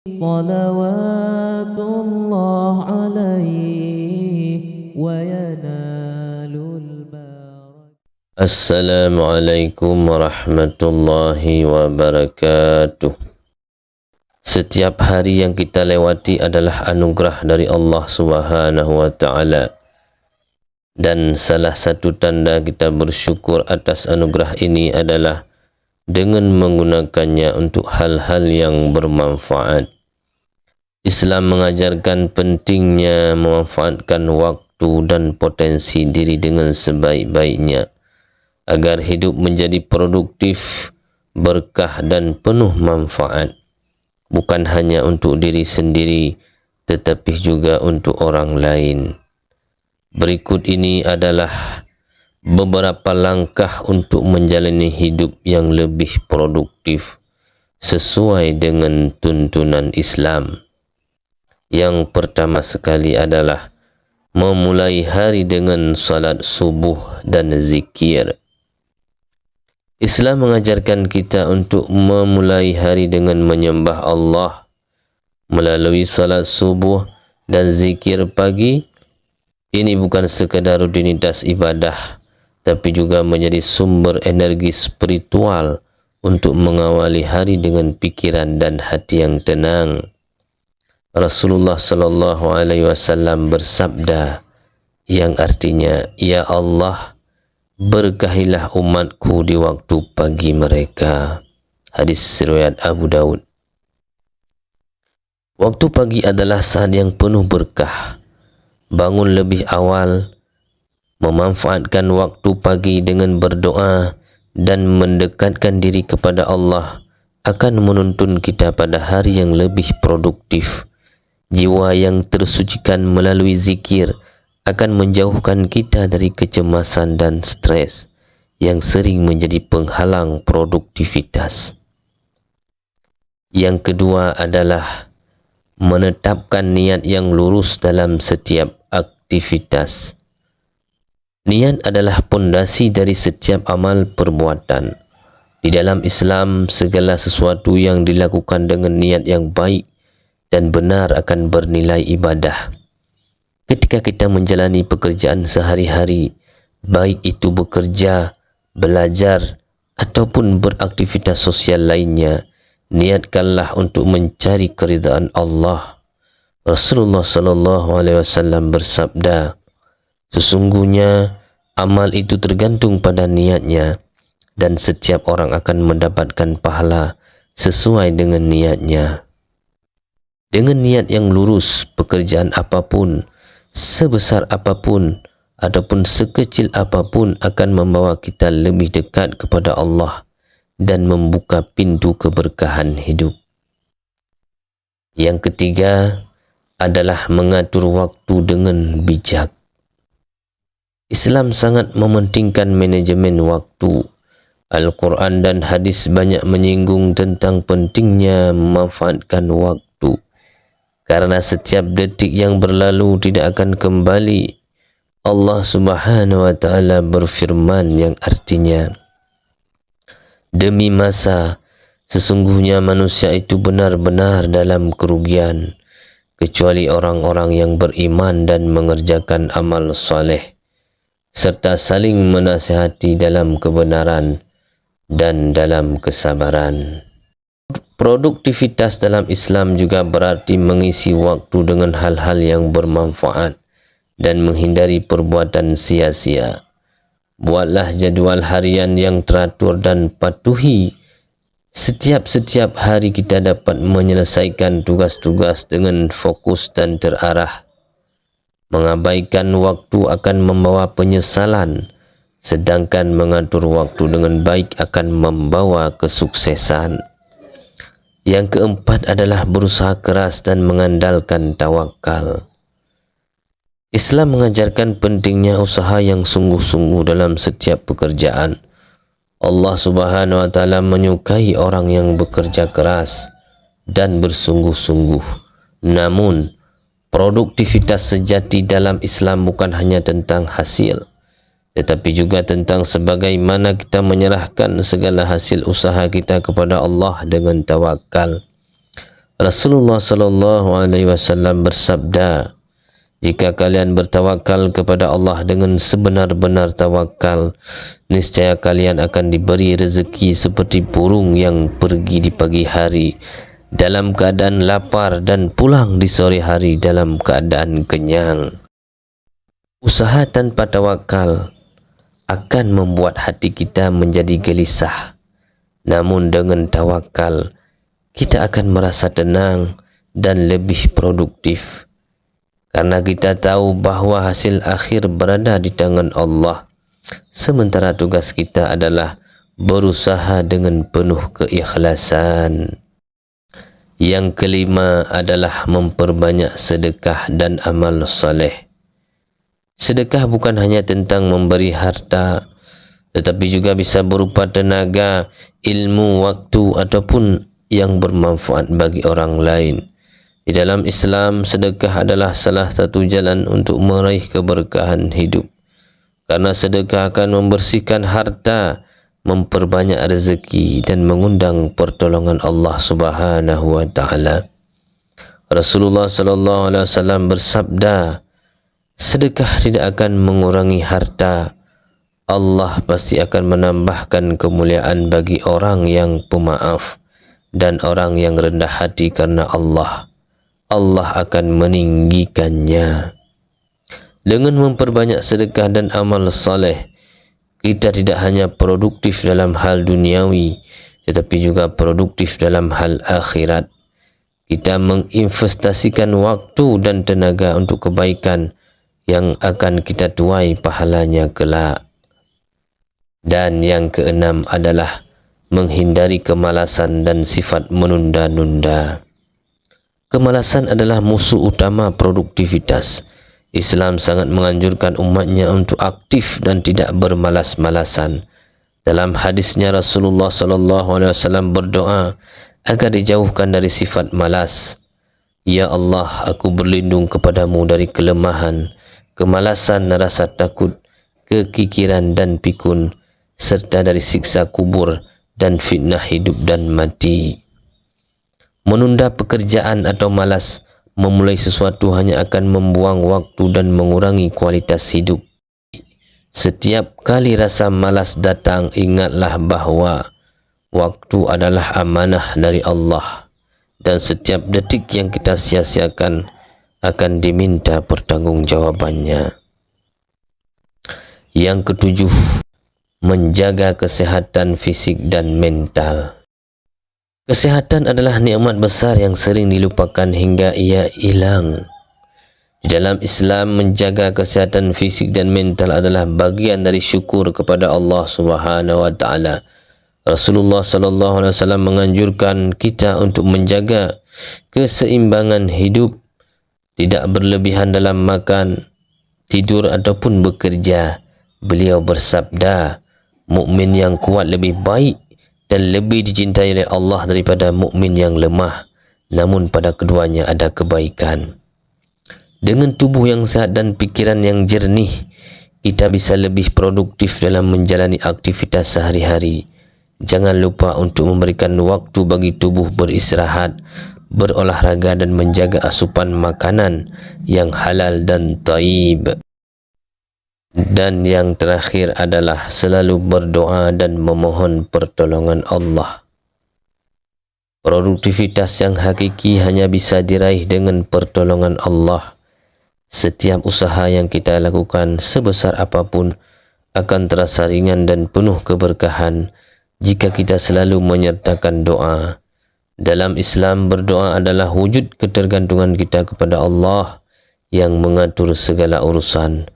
صلوات الله عليه وينال البركة. Assalamualaikum warahmatullahi wabarakatuh. Setiap hari yang kita lewati adalah anugerah dari Allah Subhanahu wa taala. Dan salah satu tanda kita bersyukur atas anugerah ini adalah dengan menggunakannya untuk hal-hal yang bermanfaat. Islam mengajarkan pentingnya memanfaatkan waktu dan potensi diri dengan sebaik-baiknya, agar hidup menjadi produktif, berkah dan penuh manfaat, bukan hanya untuk diri sendiri, tetapi juga untuk orang lain. Berikut ini adalah beberapa langkah untuk menjalani hidup yang lebih produktif, sesuai dengan tuntunan Islam. Yang pertama sekali adalah memulai hari dengan salat subuh dan zikir. Islam mengajarkan kita untuk memulai hari dengan menyembah Allah melalui salat subuh dan zikir pagi. Ini bukan sekadar rutinitas ibadah, tapi juga menjadi sumber energi spiritual untuk mengawali hari dengan pikiran dan hati yang tenang. Rasulullah sallallahu alaihi wasallam bersabda yang artinya, "Ya Allah, berkahilah umatku di waktu pagi mereka." Hadis riwayat Abu Daud. Waktu pagi adalah saat yang penuh berkah. Bangun lebih awal, memanfaatkan waktu pagi dengan berdoa dan mendekatkan diri kepada Allah akan menuntun kita pada hari yang lebih produktif. Jiwa yang tersucikan melalui zikir akan menjauhkan kita dari kecemasan dan stres yang sering menjadi penghalang produktivitas. Yang kedua adalah menetapkan niat yang lurus dalam setiap aktivitas. Niat adalah pondasi dari setiap amal perbuatan. Di dalam Islam, segala sesuatu yang dilakukan dengan niat yang baik dan benar akan bernilai ibadah. Ketika kita menjalani pekerjaan sehari-hari, baik itu bekerja, belajar, ataupun beraktivitas sosial lainnya, niatkanlah untuk mencari keridhaan Allah. Rasulullah sallallahu alaihi wasallam bersabda, "Sesungguhnya amal itu tergantung pada niatnya, dan setiap orang akan mendapatkan pahala sesuai dengan niatnya." Dengan niat yang lurus, pekerjaan apapun, sebesar apapun, ataupun sekecil apapun akan membawa kita lebih dekat kepada Allah dan membuka pintu keberkahan hidup. Yang ketiga adalah mengatur waktu dengan bijak. Islam sangat mementingkan manajemen waktu. Al-Quran dan hadis banyak menyinggung tentang pentingnya memanfaatkan waktu, karena setiap detik yang berlalu tidak akan kembali. Allah Subhanahu wa taala berfirman yang artinya, "Demi masa, sesungguhnya manusia itu benar-benar dalam kerugian, kecuali orang-orang yang beriman dan mengerjakan amal soleh, serta saling menasihati dalam kebenaran dan dalam kesabaran." Produktivitas dalam Islam juga berarti mengisi waktu dengan hal-hal yang bermanfaat dan menghindari perbuatan sia-sia. Buatlah jadual harian yang teratur dan patuhi. Setiap hari kita dapat menyelesaikan tugas-tugas dengan fokus dan terarah. Mengabaikan waktu akan membawa penyesalan, sedangkan mengatur waktu dengan baik akan membawa kesuksesan. Yang keempat adalah berusaha keras dan mengandalkan tawakal. Islam mengajarkan pentingnya usaha yang sungguh-sungguh dalam setiap pekerjaan. Allah Subhanahu wa taala menyukai orang yang bekerja keras dan bersungguh-sungguh. Namun, produktivitas sejati dalam Islam bukan hanya tentang hasil, tetapi juga tentang sebagaimana kita menyerahkan segala hasil usaha kita kepada Allah dengan tawakal. Rasulullah sallallahu alaihi wasallam bersabda, jika kalian bertawakal kepada Allah dengan sebenar-benar tawakal, niscaya kalian akan diberi rezeki seperti burung yang pergi di pagi hari dalam keadaan lapar dan pulang di sore hari dalam keadaan kenyang. Usaha tanpa tawakal akan membuat hati kita menjadi gelisah. Namun dengan tawakal, kita akan merasa tenang dan lebih produktif. Karena kita tahu bahawa hasil akhir berada di tangan Allah. Sementara tugas kita adalah berusaha dengan penuh keikhlasan. Yang kelima adalah memperbanyak sedekah dan amal soleh. Sedekah bukan hanya tentang memberi harta, tetapi juga bisa berupa tenaga, ilmu, waktu ataupun yang bermanfaat bagi orang lain. Di dalam Islam, sedekah adalah salah satu jalan untuk meraih keberkahan hidup. Karena sedekah akan membersihkan harta, memperbanyak rezeki dan mengundang pertolongan Allah Subhanahu wa taala. Rasulullah sallallahu alaihi wasallam bersabda, sedekah tidak akan mengurangi harta. Allah pasti akan menambahkan kemuliaan bagi orang yang pemaaf dan orang yang rendah hati karena Allah. Allah akan meninggikannya. Dengan memperbanyak sedekah dan amal saleh, kita tidak hanya produktif dalam hal duniawi, tetapi juga produktif dalam hal akhirat. Kita menginvestasikan waktu dan tenaga untuk kebaikan yang akan kita tuai pahalanya kelak. Dan yang keenam adalah menghindari kemalasan dan sifat menunda-nunda. Kemalasan adalah musuh utama produktivitas. Islam sangat menganjurkan umatnya untuk aktif dan tidak bermalas-malasan. Dalam hadisnya Rasulullah sallallahu alaihi wasallam berdoa agar dijauhkan dari sifat malas. Ya Allah, aku berlindung kepadamu dari kelemahan, kemalasan, rasa takut, kekikiran dan pikun, serta dari siksa kubur dan fitnah hidup dan mati. Menunda pekerjaan atau malas memulai sesuatu hanya akan membuang waktu dan mengurangi kualitas hidup. Setiap kali rasa malas datang, ingatlah bahawa waktu adalah amanah dari Allah dan setiap detik yang kita sia-siakan akan diminta pertanggungjawabannya. Yang ketujuh, menjaga kesehatan fisik dan mental. Kesehatan adalah nikmat besar yang sering dilupakan hingga ia hilang. Di dalam Islam, menjaga kesehatan fisik dan mental adalah bagian dari syukur kepada Allah Subhanahu wa taala. Rasulullah sallallahu alaihi wasallam menganjurkan kita untuk menjaga keseimbangan hidup, tidak berlebihan dalam makan, tidur ataupun bekerja. Beliau bersabda, mukmin yang kuat lebih baik dan lebih dicintai oleh Allah daripada mukmin yang lemah, namun pada keduanya ada kebaikan. Dengan tubuh yang sehat dan pikiran yang jernih, kita bisa lebih produktif dalam menjalani aktivitas sehari-hari. Jangan lupa untuk memberikan waktu bagi tubuh beristirahat, berolahraga dan menjaga asupan makanan yang halal dan thayyib. Dan yang terakhir adalah selalu berdoa dan memohon pertolongan Allah. Produktivitas yang hakiki hanya bisa diraih dengan pertolongan Allah. Setiap usaha yang kita lakukan sebesar apapun akan terasa ringan dan penuh keberkahan jika kita selalu menyertakan doa. Dalam Islam, berdoa adalah wujud ketergantungan kita kepada Allah yang mengatur segala urusan.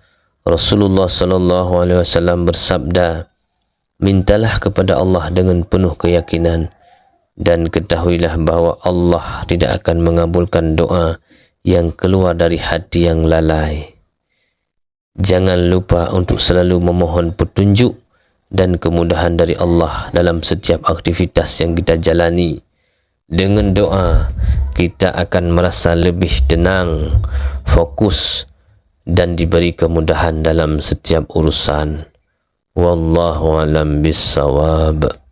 Rasulullah sallallahu alaihi wasallam bersabda, mintalah kepada Allah dengan penuh keyakinan dan ketahuilah bahawa Allah tidak akan mengabulkan doa yang keluar dari hati yang lalai. Jangan lupa untuk selalu memohon petunjuk dan kemudahan dari Allah dalam setiap aktivitas yang kita jalani. Dengan doa, kita akan merasa lebih tenang, fokus dan diberi kemudahan dalam setiap urusan. Wallahu a'lam bissawab.